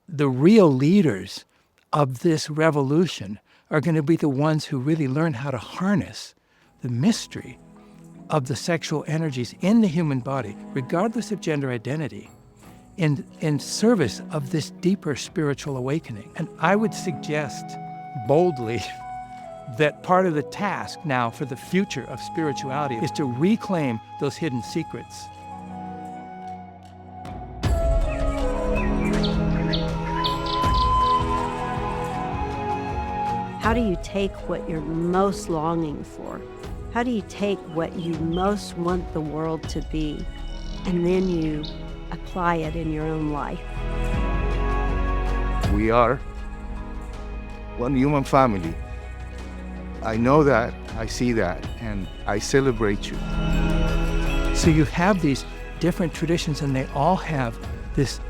the real leaders of this revolution are going to be the ones who really learn how to harness the mystery of the sexual energies in the human body, regardless of gender identity, in service of this deeper spiritual awakening. And I would suggest boldly that part of the task now for the future of spirituality is to reclaim those hidden secrets. How do you take what you're most longing for? How do you take what you most want the world to be, and then you apply it in your own life? We are one human family. I know that, I see that, and I celebrate you. So you have these different traditions, and they all have this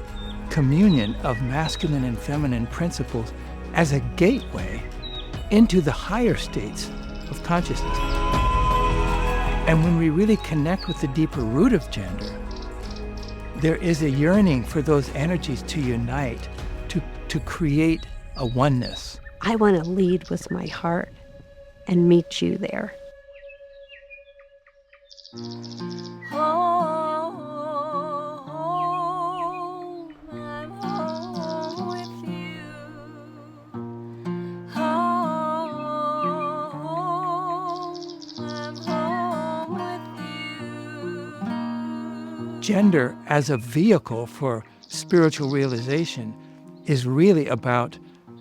communion of masculine and feminine principles as a gateway into the higher states of consciousness. And when we really connect with the deeper root of gender, there is a yearning for those energies to unite, to create a oneness. I want to lead with my heart and meet you there. Gender as a vehicle for spiritual realization is really about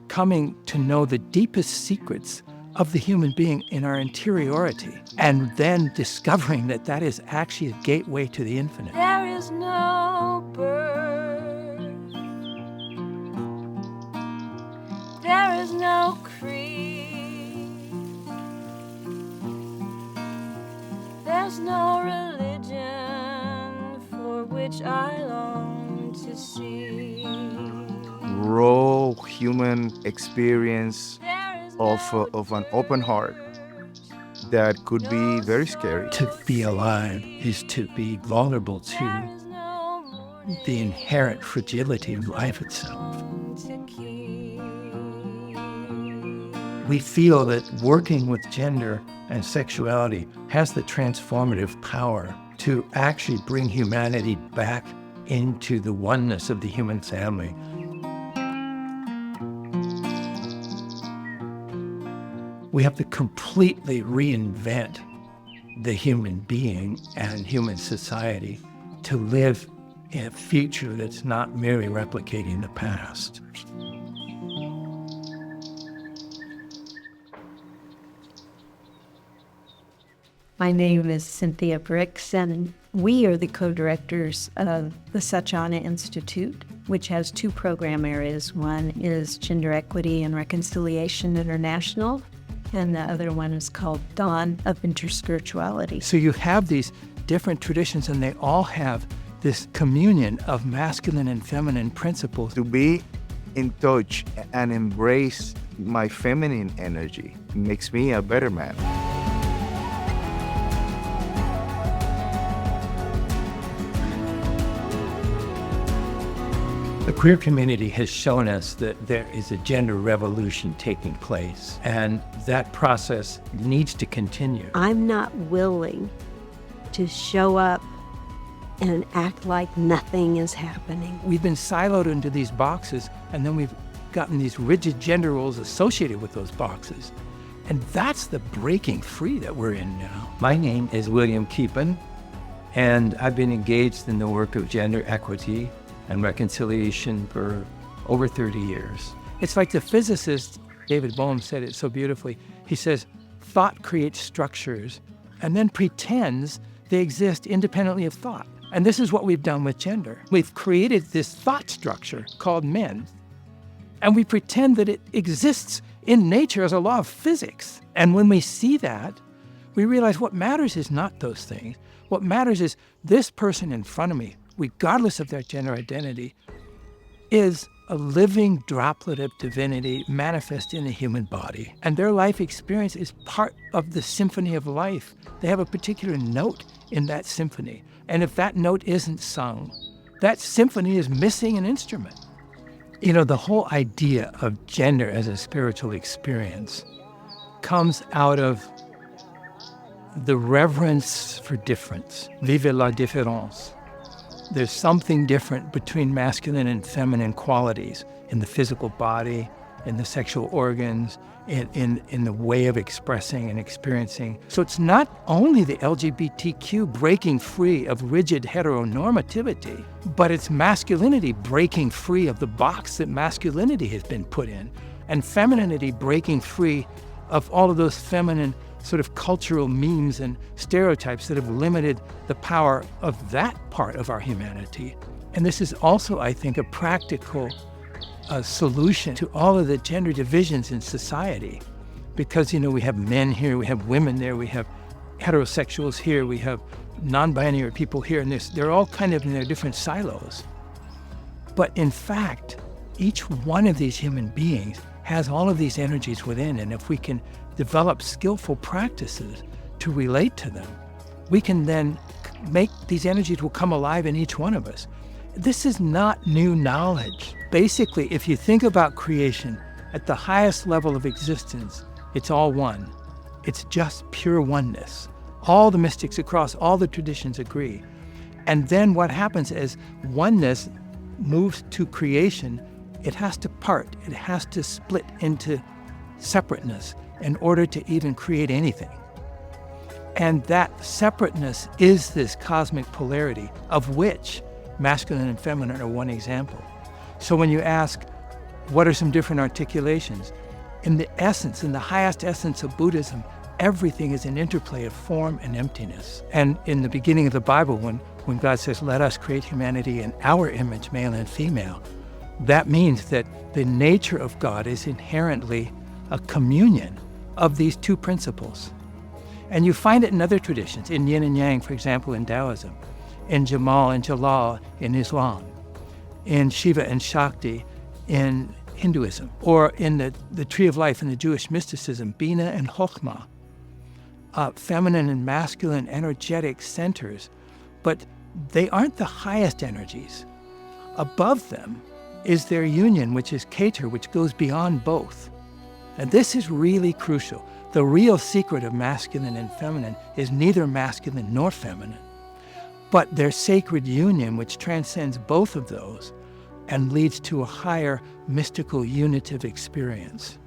coming to know the deepest secrets of the human being in our interiority, and then discovering that that is actually a gateway to the infinite. There is no birth. There is no creed. There's no religion for which I long to see. Raw human experience of an open heart that could be very scary. To be alive is to be vulnerable to the inherent fragility of life itself. We feel that working with gender and sexuality has the transformative power to actually bring humanity back into the oneness of the human family. We have to completely reinvent the human being and human society to live in a future that's not merely replicating the past. My name is Cynthia Bricks, and we are the co-directors of the Satchana Institute, which has two program areas. One is Gender Equity and Reconciliation International, and the other one is called Dawn of Interspirituality. So you have these different traditions, and they all have this communion of masculine and feminine principles. To be in touch and embrace my feminine energy makes me a better man. The queer community has shown us that there is a gender revolution taking place, and that process needs to continue. I'm not willing to show up and act like nothing is happening. We've been siloed into these boxes, and then we've gotten these rigid gender roles associated with those boxes. And that's the breaking free that we're in now. My name is William Keepan, and I've been engaged in the work of gender equity and reconciliation for over 30 years. It's like the physicist David Bohm said it so beautifully. He says, thought creates structures and then pretends they exist independently of thought. And this is what we've done with gender. We've created this thought structure called men, and we pretend that it exists in nature as a law of physics. And when we see that, we realize what matters is not those things. What matters is this person in front of me, regardless of their gender identity, is a living droplet of divinity manifest in a human body. And their life experience is part of the symphony of life. They have a particular note in that symphony. And if that note isn't sung, that symphony is missing an instrument. You know, the whole idea of gender as a spiritual experience comes out of the reverence for difference. Vive la différence. There's something different between masculine and feminine qualities in the physical body, in the sexual organs, in the way of expressing and experiencing. So it's not only the LGBTQ breaking free of rigid heteronormativity, but it's masculinity breaking free of the box that masculinity has been put in, and femininity breaking free of all of those feminine sort of cultural memes and stereotypes that have limited the power of that part of our humanity. And this is also, I think, a practical solution to all of the gender divisions in society. Because, you know, we have men here, we have women there, we have heterosexuals here, we have non-binary people here, and they're all kind of in their different silos. But in fact, each one of these human beings has all of these energies within, and if we can develop skillful practices to relate to them, we can then make these energies will come alive in each one of us. This is not new knowledge. Basically, if you think about creation at the highest level of existence, it's all one. It's just pure oneness. All the mystics across all the traditions agree. And then what happens as oneness moves to creation, it has to part. It has to split into separateness in order to even create anything. And that separateness is this cosmic polarity, of which masculine and feminine are one example. So when you ask, what are some different articulations? In the essence, in the highest essence of Buddhism, everything is an interplay of form and emptiness. And in the beginning of the Bible, when God says, let us create humanity in our image, male and female, that means that the nature of God is inherently a communion of these two principles. And you find it in other traditions, in yin and yang, for example, in Taoism, in Jamal and Jalal in Islam, in Shiva and Shakti in Hinduism, or in the Tree of Life in the Jewish mysticism, Bina and Chokhmah, feminine and masculine energetic centers, but they aren't the highest energies. Above them is their union, which is Keter, which goes beyond both. And this is really crucial. The real secret of masculine and feminine is neither masculine nor feminine, but their sacred union, which transcends both of those and leads to a higher mystical unitive experience.